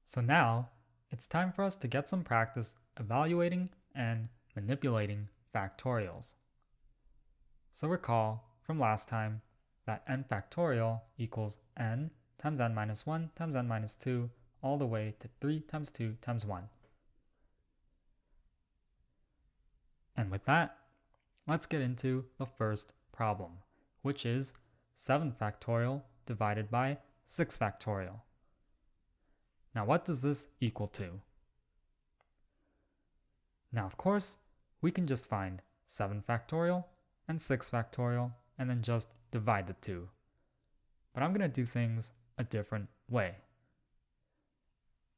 So now, it's time for us to get some practice evaluating and manipulating factorials. So recall from last time that n factorial equals n times n minus 1 times n minus 2 all the way to 3 times 2 times 1. And with that, let's get into the first problem, which is 7 factorial divided by 6 factorial. Now what does this equal to? Now of course, we can just find 7 factorial and 6 factorial and then just divide the two. But I'm going to do things a different way.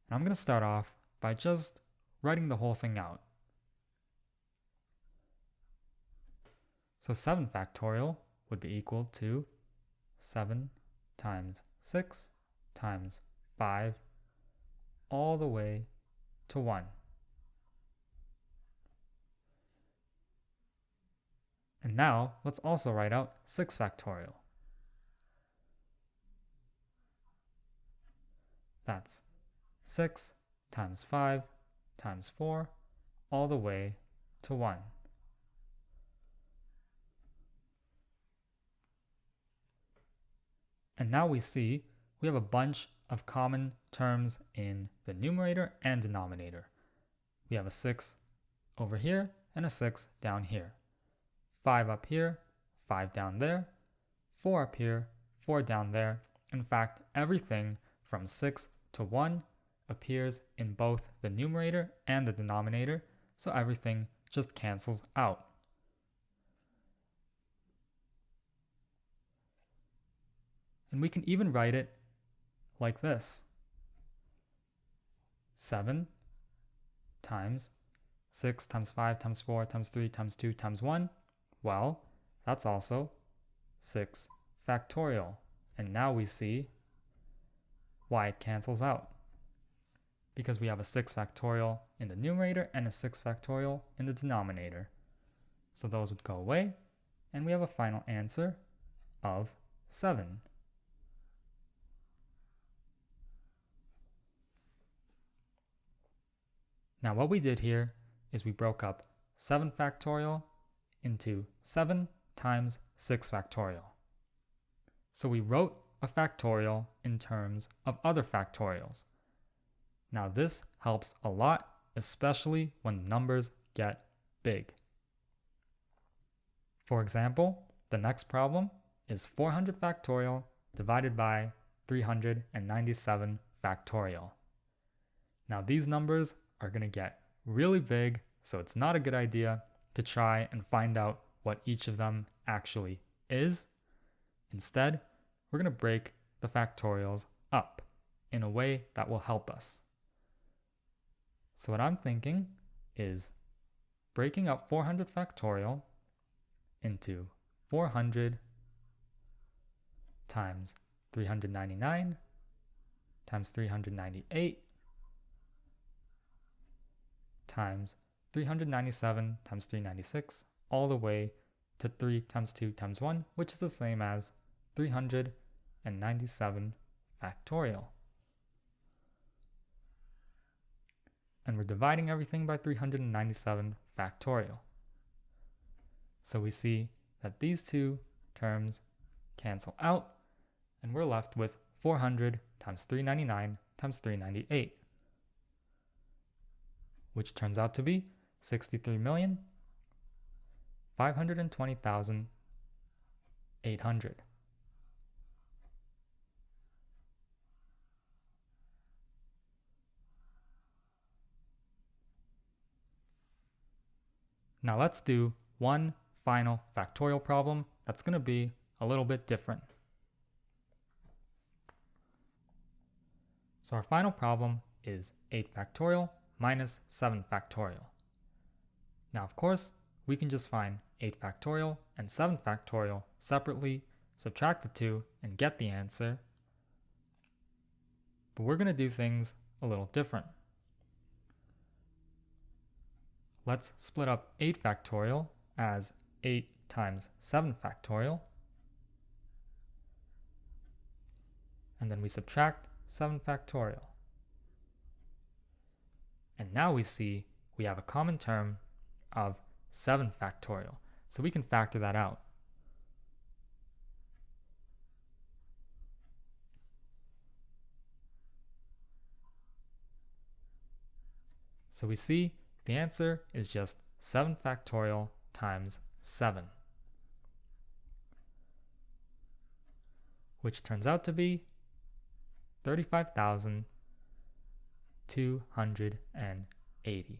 And I'm going to start off by just writing the whole thing out. So 7 factorial would be equal to 7 times 6 times 5 all the way to 1. And now let's also write out 6 factorial. That's 6 times 5 times 4 all the way to 1. And now we see we have a bunch of common terms in the numerator and denominator. We have a 6 over here and a 6 down here. 5 up here, 5 down there, 4 up here, 4 down there. In fact, everything from 6 to 1 appears in both the numerator and the denominator, so everything just cancels out. And we can even write it like this. 7 times 6 times 5 times 4 times 3 times 2 times 1. Well, that's also 6 factorial. And now we see why it cancels out. Because we have a 6 factorial in the numerator and a 6 factorial in the denominator. So those would go away, and we have a final answer of 7. Now what we did here is we broke up 7 factorial into 7 times 6 factorial. So we wrote a factorial in terms of other factorials. Now this helps a lot, especially when numbers get big. For example, the next problem is 400 factorial divided by 397 factorial. Now these numbers are going to get really big, so it's not a good idea to try and find out what each of them actually is. Instead, we're going to break the factorials up in a way that will help us. So what I'm thinking is breaking up 400 factorial into 400 times 399 times 398 times 397 times 396 all the way to 3 times 2 times 1, which is the same as 397 factorial. And we're dividing everything by 397 factorial. So we see that these two terms cancel out, and we're left with 400 times 399 times 398. Which turns out to be 63,520,800. Now let's do one final factorial problem that's going to be a little bit different. So our final problem is 8 factorial minus 7 factorial. Now of course, we can just find 8 factorial and 7 factorial separately, subtract the two, and get the answer. But we're going to do things a little different. Let's split up 8 factorial as 8 times 7 factorial. And then we subtract 7 factorial. And now we see we have a common term of 7 factorial. So we can factor that out. So we see the answer is just 7 factorial times 7, which turns out to be 35,280.